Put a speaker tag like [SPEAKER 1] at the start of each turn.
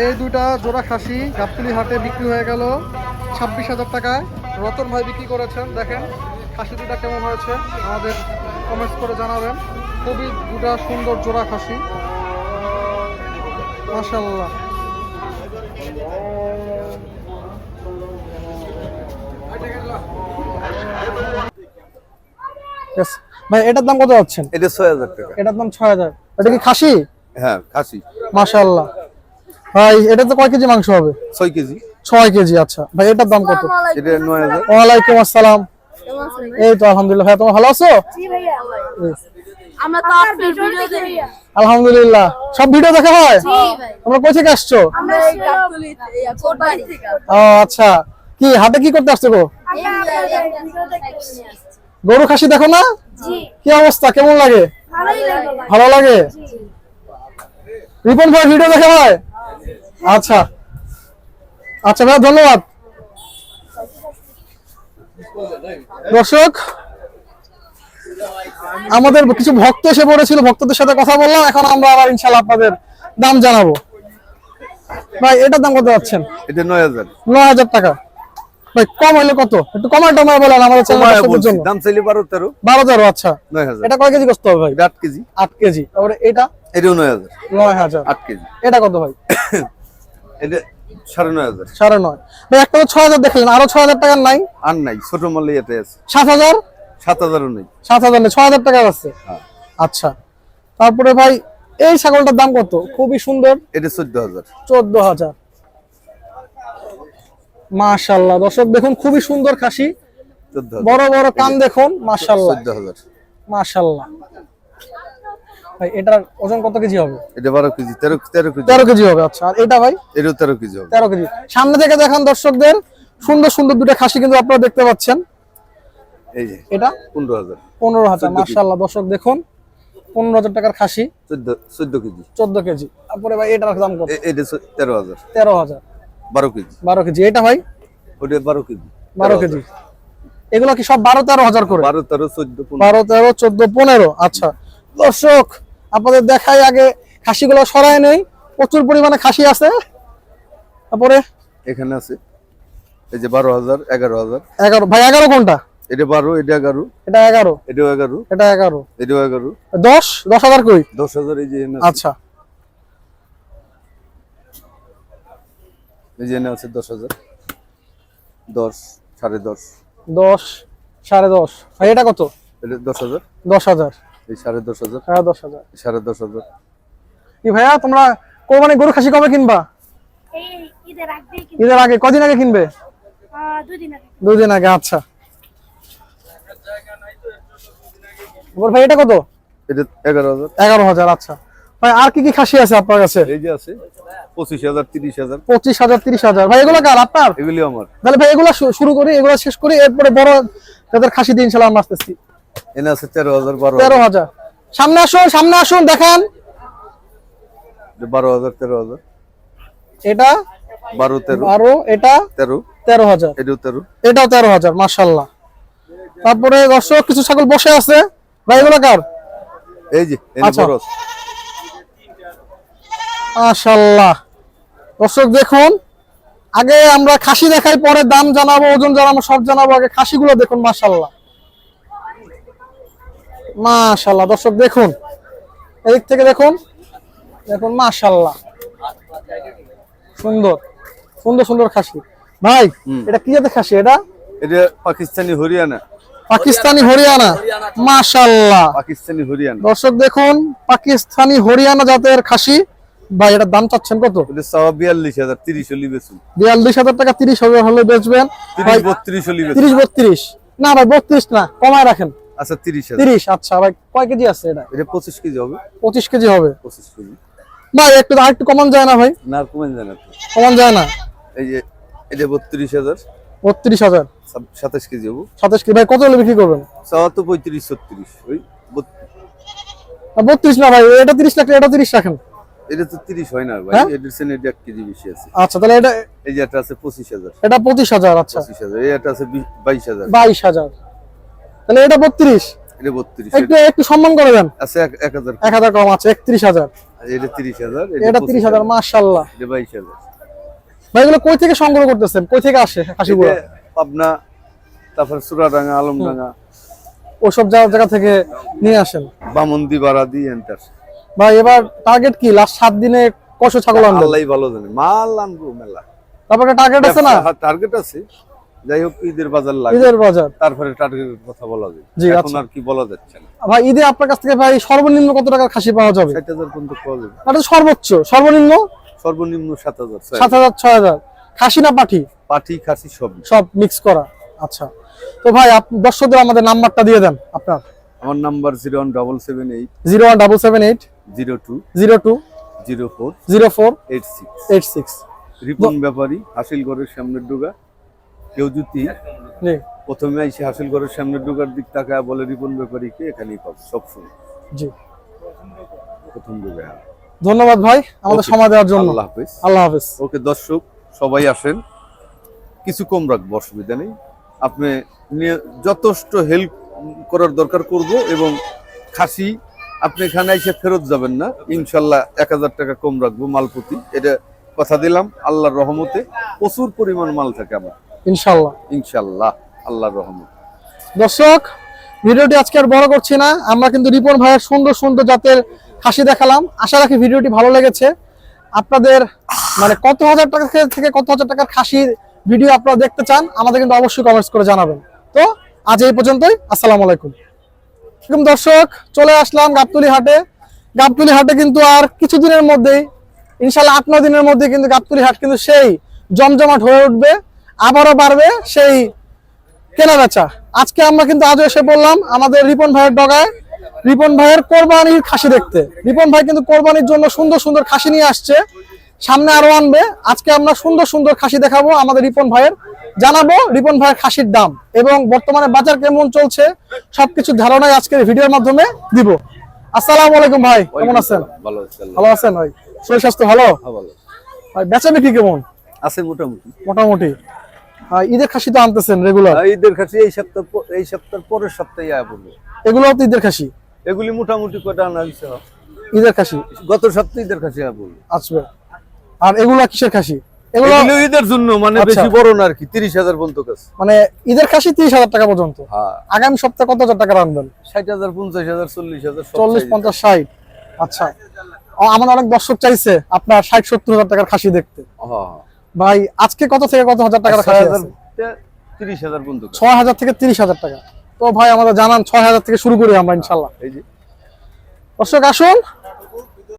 [SPEAKER 1] এই দুটা জোড়া খাসি গাবতলী হাটে বিক্রি হয়ে গেল 26,000 টাকায়। রতন ভাই বিক্রি করেছেন। দেখেন খাসি দুটা কেমন হয়েছে আমাদের কমেন্টস করে জানাবেন। খুবই দুটা সুন্দর জোড়া খাসি, মাশাআল্লাহ। ভাই এটার দাম কত যাচ্ছেন?
[SPEAKER 2] এটা ৬০০০ টাকা।
[SPEAKER 1] এটার দাম ৬০০০। এটা কি খাসি?
[SPEAKER 2] হ্যাঁ খাসি।
[SPEAKER 1] মাশাআল্লাহ ভাই, এটা তো কয় কেজি মাংস হবে?
[SPEAKER 2] ৬ কেজি।
[SPEAKER 1] ৬ কেজি। আচ্ছা ভাই এটার দাম কত?
[SPEAKER 2] এটা ৯০০০।
[SPEAKER 1] ওয়ালাইকুম আসসালাম। এই তো আলহামদুলিল্লাহ। ভাই তোমরা ভালো আছো?
[SPEAKER 3] জি ভাইয়া। আমরা তো আপনার ভিডিও দেখি।
[SPEAKER 1] আলহামদুলিল্লাহ। সব ভিডিও দেখা হয়?
[SPEAKER 3] জি ভাই।
[SPEAKER 1] তোমরা কোথা থেকে আসছো?
[SPEAKER 3] আমরা এই গাবতলী কোটবাড়ি থেকে।
[SPEAKER 1] ও আচ্ছা, কি হাটে কি করতে আসছো গো? গরু খাসি দেখো না?
[SPEAKER 3] জি।
[SPEAKER 1] কি অবস্থা, কেমন লাগে?
[SPEAKER 3] ভালোই লাগে।
[SPEAKER 1] ভালো লাগে। রিপন ভাই ভিডিও দেখা হয়? আচ্ছা আচ্ছা ভাই, ধন্যবাদ। দর্শক, আমাদের কিছু ভক্ত এসে পড়েছিল, ভক্তদের সাথে কথা বললাম। এখন আমরা আবার ইনশাআল্লাহ আপনাদের দাম জানাবো। ভাই এটার দাম কত যাচ্ছেন?
[SPEAKER 2] এটা ৯০০০।
[SPEAKER 1] ৯০০০ টাকা। ভাই কম হইলে কত? একটু কমায় টমায় বলেন আমাদের চ্যানেলের জন্য।
[SPEAKER 2] দাম চাইলে ১২-১৩।
[SPEAKER 1] ১২,০০০। আচ্ছা
[SPEAKER 2] ৯০০০।
[SPEAKER 1] এটা কয় কেজি কষ্ট হবে ভাই?
[SPEAKER 2] ৮ কেজি।
[SPEAKER 1] ৮ কেজি। তারপরে এটা?
[SPEAKER 2] এটাও ৯০০০।
[SPEAKER 1] ৯০০০।
[SPEAKER 2] ৮ কেজি।
[SPEAKER 1] এটা কত ভাই?
[SPEAKER 2] এটা ৯৫০০।
[SPEAKER 1] ৯.৫। ভাই একটা তো ৬০০০ দেখলেন, আরো ৬০০০ টাকার নাই?
[SPEAKER 2] আর নাই, ছোট মালে এটা আছে।
[SPEAKER 1] ৭০০০?
[SPEAKER 2] ৭০০০ও নেই।
[SPEAKER 1] ৭০০০ নেই, ৬০০০ টাকা আছে।
[SPEAKER 2] হ্যাঁ।
[SPEAKER 1] আচ্ছা তারপরে ভাই এই ছাগলটার দাম কত? খুবই সুন্দর।
[SPEAKER 2] এটা ১৪০০০।
[SPEAKER 1] ১৪,০০০। মাশাআল্লাহ দর্শক দেখুন, খুবই সুন্দর খাসি,
[SPEAKER 2] ১৪০০০।
[SPEAKER 1] বড় বড় কান দেখুন, মাশাআল্লাহ
[SPEAKER 2] ১৪০০০।
[SPEAKER 1] মাশাআল্লাহ। ভাই এটার ওজন কত কেজি হবে?
[SPEAKER 2] এটা ১২ কেজি। ১৩ কেজি।
[SPEAKER 1] ১৩ কেজি হবে। আচ্ছা আর এটা ভাই?
[SPEAKER 2] এটাও ১৩ কেজি হবে।
[SPEAKER 1] ১৩ কেজি। সামনে থেকে দেখান দর্শকদের, সুন্দর সুন্দর দুটো খাসি কিন্তু আপনারা দেখতে পাচ্ছেন।
[SPEAKER 2] এই যে
[SPEAKER 1] এটা
[SPEAKER 2] ১৫০০০।
[SPEAKER 1] ১৫,০০০। মাশাআল্লাহ দর্শক দেখুন, ১৫,০০০ টাকার খাসি,
[SPEAKER 2] ১৪ কেজি।
[SPEAKER 1] ১৪ কেজি। তারপরে ভাই এটার দাম কত?
[SPEAKER 2] এটা ১৩০০০।
[SPEAKER 1] ১৩,০০০।
[SPEAKER 2] ১২ কেজি।
[SPEAKER 1] ১২ কেজি। এটা ভাই?
[SPEAKER 2] ওটা ১২ কেজি।
[SPEAKER 1] ১২ কেজি। এগুলো কি সব ১২-১৩,০০০ করে?
[SPEAKER 2] ১২, ১৩, ১৪, ১৫।
[SPEAKER 1] ১২, ১৩, ১৪, ১৫। আচ্ছা দর্শক আপনাদের দেখাই, আগে খাসিগুলো সরায় নেই, প্রচুর পরিমাণে খাসি আছে। তারপরে
[SPEAKER 2] এখানে আছে এই যে ১২০০০, ১১০০০।
[SPEAKER 1] ১১ ভাই। ১১ কোনটা?
[SPEAKER 2] এটা ১২, এটা ১১,
[SPEAKER 1] এটা ১১,
[SPEAKER 2] এটাও ১১,
[SPEAKER 1] এটা ১১,
[SPEAKER 2] এটাও ১১।
[SPEAKER 1] ১০, ১০,০০০ কই?
[SPEAKER 2] ১০০০০ এই যে এনে আছে।
[SPEAKER 1] আচ্ছা
[SPEAKER 2] এই যে এনে আছে ১০০০০। ১০, ১০.৫।
[SPEAKER 1] ১০, ১০.৫। ভাই এটা কত?
[SPEAKER 2] এটা ১০০০০।
[SPEAKER 1] ১০,০০০।
[SPEAKER 2] এই ১০৫০০০।
[SPEAKER 1] ১০,০০০।
[SPEAKER 2] ১০৫০০০।
[SPEAKER 1] কি ভাইয়া তোমরা কোরবানি গরু খাসি কবে কিনবা?
[SPEAKER 3] এই ঈদের আগে কি?
[SPEAKER 1] ঈদের আগে? কদিন আগে কিনবে?
[SPEAKER 3] 2 দিন আগে।
[SPEAKER 1] 2 দিন আগে। আচ্ছা ভাই এটা কত?
[SPEAKER 2] এটা ১১০০০।
[SPEAKER 1] ১১,০০০। আচ্ছা ভাই আর কি কি খাসি আছে আপনার কাছে?
[SPEAKER 2] এই যে আছে ২৫০০০, ৩০০০০।
[SPEAKER 1] ২৫,০০০, ৩০,০০০। ভাই এগুলো কার, আপনার?
[SPEAKER 2] এগুলি আমার।
[SPEAKER 1] তাহলে ভাই এগুলো শুরু করি, এগুলো শেষ করি, এরপরে বড় যাদের খাসি দিয়ে ইনশাআল্লাহ আমরা আসতেছি।
[SPEAKER 2] এনে আছে ১৩০০০, ১২০০০।
[SPEAKER 1] ১৩,০০০। সামনে আসুন, সামনে আসুন, দেখান।
[SPEAKER 2] ১২০০০, ১৩০০০।
[SPEAKER 1] এটা
[SPEAKER 2] ১২, ১৩,
[SPEAKER 1] 12, এটা
[SPEAKER 2] ১৩,
[SPEAKER 1] ১৩,০০০।
[SPEAKER 2] এটাও ১৩।
[SPEAKER 1] এটাও ১৩,০০০। মাশাআল্লাহ। তারপরে দর্শক কিছু ছাগল বসে আছে। ভাই এগুলো কার?
[SPEAKER 2] এই যে এনে
[SPEAKER 1] আচ্ছা।
[SPEAKER 2] বড়।
[SPEAKER 1] মাশাআল্লাহ দর্শক দেখুন, আগে আমরা খাসি দেখাই, পরে দাম জানাবো, ওজন জানাবো, সব জানাবো। আগে খাসিগুলো দেখুন। মাশাআল্লাহ মাশাআল্লাহ দর্শক দেখুন, এদিক থেকে দেখুন, দেখুন মাশাআল্লাহ সুন্দর সুন্দর সুন্দর খাসি। ভাই এটা কি জাতের খাসি? এটা
[SPEAKER 2] পাকিস্তানি হরিয়ানা।
[SPEAKER 1] পাকিস্তানি হরিয়ানা। মাশাআল্লাহ
[SPEAKER 2] পাকিস্তানি হরিয়ানা।
[SPEAKER 1] দর্শক দেখুন, পাকিস্তানি হরিয়ানা জাতের খাসি। ভাই এটার দাম চাচ্ছেন কত?
[SPEAKER 2] এটা ৪২০০০০, ৩০ হলি বেচুন।
[SPEAKER 1] ৪২,০০০ টাকা। ৩০,০০০ হলে বেচবেন।
[SPEAKER 2] ৩০, ৩২ হলি বেচুন।
[SPEAKER 1] ৩০, ৩২ না ভাই, ৩২ না, কমায় রাখেন।
[SPEAKER 2] আচ্ছা ৩০,০০০।
[SPEAKER 1] ৩০। আচ্ছা ভাই কয় কেজি আছে এটা?
[SPEAKER 2] এটা ২৫ কেজি হবে।
[SPEAKER 1] 25 কেজি হবে।
[SPEAKER 2] ২৫ কেজি।
[SPEAKER 1] ভাই একটু আরেকটু কমান যায় না ভাই?
[SPEAKER 2] না কমেন জানা তো।
[SPEAKER 1] কমান যায় না।
[SPEAKER 2] এই যে এটা ৩২০০০।
[SPEAKER 1] ৩২,০০০।
[SPEAKER 2] ২৭ কেজি হবে।
[SPEAKER 1] ২৭ কেজি। ভাই কত হলে বিক্রি করবেন?
[SPEAKER 2] চাওয়া তো ৩৫, ৩৬। ওই
[SPEAKER 1] 32 না ভাই, এটা 30 লাখ, এটা 30 রাখেন।
[SPEAKER 2] এটা তো ৩০ হয় না ভাই,
[SPEAKER 1] হ্যাঁ?
[SPEAKER 2] এটার চেয়ে এটা 1 কেজি বেশি আছে।
[SPEAKER 1] আচ্ছা তাহলে এটা
[SPEAKER 2] এই যে এটা আছে ২৫,০০০।
[SPEAKER 1] এটা 25,০০০। আচ্ছা
[SPEAKER 2] ২৫,০০০। এই এটা আছে ২২,০০০।
[SPEAKER 1] 22,০০০। তাহলে এটা 32।
[SPEAKER 2] এটা 32,
[SPEAKER 1] একটু একটু সম্মান করে দেন।
[SPEAKER 2] আছে 1000,
[SPEAKER 1] 1000 কম আছে, 31000।
[SPEAKER 2] এটা 30,000,
[SPEAKER 1] এটা 30000, মাশাআল্লাহ।
[SPEAKER 2] এটা 22,000।
[SPEAKER 1] ভাই এগুলো কই থেকে সংগ্রহ করতেছেন, কই থেকে আসে খাসিগুলো?
[SPEAKER 2] এটা পাবনা, তারপর চুরাডাঙ্গা, আলমডাঙ্গা,
[SPEAKER 1] ওসব জায়গা থেকে নিয়ে আসেন।
[SPEAKER 2] বামন্দি, বারাদি এন্টার।
[SPEAKER 1] ভাই এবার টার্গেট কি, লাস্ট 7 দিনে কয়শো ছাগল আনবেন?
[SPEAKER 2] আল্লাহই ভালো জানে, মাল আনবো মেলা।
[SPEAKER 1] তারপরে টার্গেট আছে না?
[SPEAKER 2] টার্গেট আছে, যাই হোক ঈদের বাজার লাগে,
[SPEAKER 1] ঈদের বাজার,
[SPEAKER 2] তারপরে টার্গেটের কথা বলা যায়।
[SPEAKER 1] জি,
[SPEAKER 2] এখন
[SPEAKER 1] আচ্ছা।
[SPEAKER 2] আর কি বলা যাচ্ছে না।
[SPEAKER 1] ভাই ঈদে আপনার কাছ থেকে ভাই সর্বনিম্ন কত টাকার খাসি পাওয়া যাবে?
[SPEAKER 2] 60,000 পর্যন্ত পাওয়া যাবে।
[SPEAKER 1] এটা সর্বোচ্চ, সর্বনিম্ন
[SPEAKER 2] সর্বনিম্ন 7,000,
[SPEAKER 1] 7000, 6000। খাসি না পাঠি?
[SPEAKER 2] পাঠি খাসি সব।
[SPEAKER 1] সব মিক্স করা, আচ্ছা। তো ভাই দর্শকদের আমাদের নাম্বারটা দিয়ে দেন আপনার।
[SPEAKER 2] আমার নাম্বার 01778
[SPEAKER 1] 01778
[SPEAKER 2] 02
[SPEAKER 1] 02
[SPEAKER 2] 04
[SPEAKER 1] 04
[SPEAKER 2] 86।
[SPEAKER 1] 86।
[SPEAKER 2] রিপন ব্যাপারী, হাসিলগড়ের সামনের ডুগা। কেউ যদি
[SPEAKER 1] জি
[SPEAKER 2] প্রথমে এসে হাসিলগড়ের সামনের ডুগার দিক তাকায় বলে রিপন ব্যাপারীকে, এখানেই পাবো সবসময়,
[SPEAKER 1] জি।
[SPEAKER 2] প্রথম ডুগা।
[SPEAKER 1] ধন্যবাদ ভাই আমাদের
[SPEAKER 2] Okay,
[SPEAKER 1] সময় দেওয়ার জন্য।
[SPEAKER 2] আল্লাহ হাফেজ।
[SPEAKER 1] আল্লাহ হাফেজ।
[SPEAKER 2] ওকে দর্শক সবাই আসেন, কিছু কম রাখবো, অসুবিধা নেই। আপনি যথেষ্ট হেল্প করার দরকার করব, এবং খাসি আপনি এখানে এসে ফেরত যাবেন না, ইনশাল্লাহ 1000 টাকা কম রাখবো মালপতি, এটা কথা দিলাম। আল্লাহর রহমতে প্রচুর পরিমাণ মাল থাকে আমার,
[SPEAKER 1] ইনশাআল্লাহ
[SPEAKER 2] ইনশাল্লাহ, আল্লাহর রহমত।
[SPEAKER 1] দর্শক ভিডিওটি আজকে আর বড় করছি না, আমরা কিন্তু রিপন ভাইয়ের সুন্দর সুন্দর জাতের খাসি দেখালাম। আশা রাখি ভিডিওটি ভালো লেগেছে আপনাদের। মানে কত হাজার টাকা থেকে কত হাজার টাকার খাসির ভিডিও আপনারা দেখতে চান আমাদের কিন্তু অবশ্যই কমেন্টস করে জানাবেন। তো আজ এই পর্যন্তই, আসসালামু আলাইকুম। দর্শক চলে আসলাম গাবতলী হাটে। গাবতলী হাটে কিন্তু আর কিছুদিনের মধ্যেই, ইনশাল্লাহ 8-9 দিনের মধ্যে কিন্তু গাবতলী হাট কিন্তু সেই জমজমাট হয়ে উঠবে, আবারও বাড়বে সেই কেনা বেচা। আজকে আমরা কিন্তু আজও এসে বললাম আমাদের রিপন ভাইয়ের ডগায়, রিপন ভাইয়ের কোরবানির খাসি দেখতে। রিপন ভাই কিন্তু কোরবানির জন্য সুন্দর সুন্দর খাসি নিয়ে আসছে, সামনে আরো আনবে। আজকে আমরা সুন্দর সুন্দর খাসি দেখাবো আমাদের রিপন ভাইয়ের, জানাবো রিপন ভাইয়ের খাসির দাম এবং বর্তমানে বাজার কেমন চলছে, সবকিছু ধারণাই আজকের ভিডিওর মাধ্যমে দিব। আসসালামু আলাইকুম ভাই, কেমন আছেন?
[SPEAKER 2] ভালো আছেন?
[SPEAKER 1] ভালো আছেন ভাই? শরীর স্বাস্থ্য ভালো?
[SPEAKER 2] ভালো
[SPEAKER 1] ভাই বেচা বিক্রি কেমন?
[SPEAKER 2] আছে মোটামুটি।
[SPEAKER 1] মোটামুটি। ঈদের খাসি তো আনতেছেন রেগুলার?
[SPEAKER 2] ঈদের খাসি এই সপ্তাহ পরের সপ্তাহে আয়া পড়বে।
[SPEAKER 1] এগুলো তো ঈদের খাসি?
[SPEAKER 2] এগুলি মোটামুটি কয়টা আনা হয়েছে?
[SPEAKER 1] ঈদের খাসি
[SPEAKER 2] গত সপ্তাহে ঈদের খাসি আয়া পড়বে।
[SPEAKER 1] আসবে। আর এগুলো কিসের খাসি?
[SPEAKER 2] এগুলো ঈদের জন্য, মানে
[SPEAKER 1] আচ্ছা।
[SPEAKER 2] বেশি বড় না আর কি, 30,000 পর্যন্ত কাছে।
[SPEAKER 1] মানে ঈদের খাসি 30,000 টাকা পর্যন্ত।
[SPEAKER 2] হ্যাঁ,
[SPEAKER 1] আগামী সপ্তাহে কত হাজার টাকা আনবেন?
[SPEAKER 2] 60,000, 50,000, 40,000,
[SPEAKER 1] 40, 50, 60। আচ্ছা, আমার অনেক দর্শক চাইছে আপনার 60-70 হাজার টাকার খাসি দেখতে। ভাই আজকে কত থেকে কত হাজার টাকার খাসি আছে?
[SPEAKER 2] 30,000 পর্যন্ত।
[SPEAKER 1] 6,000 থেকে 30,000 টাকা। তো ভাই আমাদের জানান 6,000 থেকে শুরু করি আমরা ইনশাল্লাহ।
[SPEAKER 2] এই যে
[SPEAKER 1] দর্শক আসুন